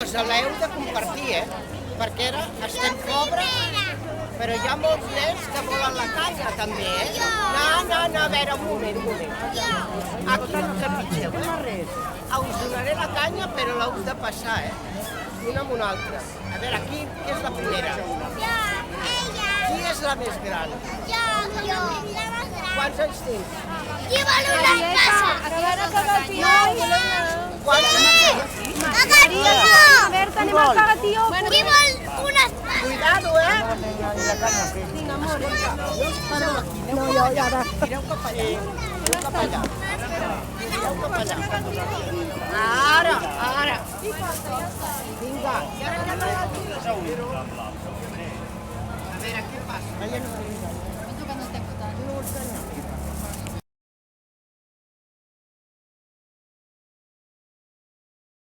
L'heu de compartir, perquè ara estem pobres, però hi ha molts nens que volen la canya també, No, a veure, un moment. Aquí no trepitgeu, Us donaré la canya, però l'heu de passar, Una amb una altra. A veure, aquí és la primera. Qui és la més gran? Jo. Quants anys tens? Qui vol una casa? Quants anys tens? Berta, anem al Cagatio. Qui vol una casa? Cuidado, Vinga, amor. No, jo ara. Mireu cap allà. Mireu cap allà. Ara. Vinga. I ara ja no hi ha. A veure, què passa?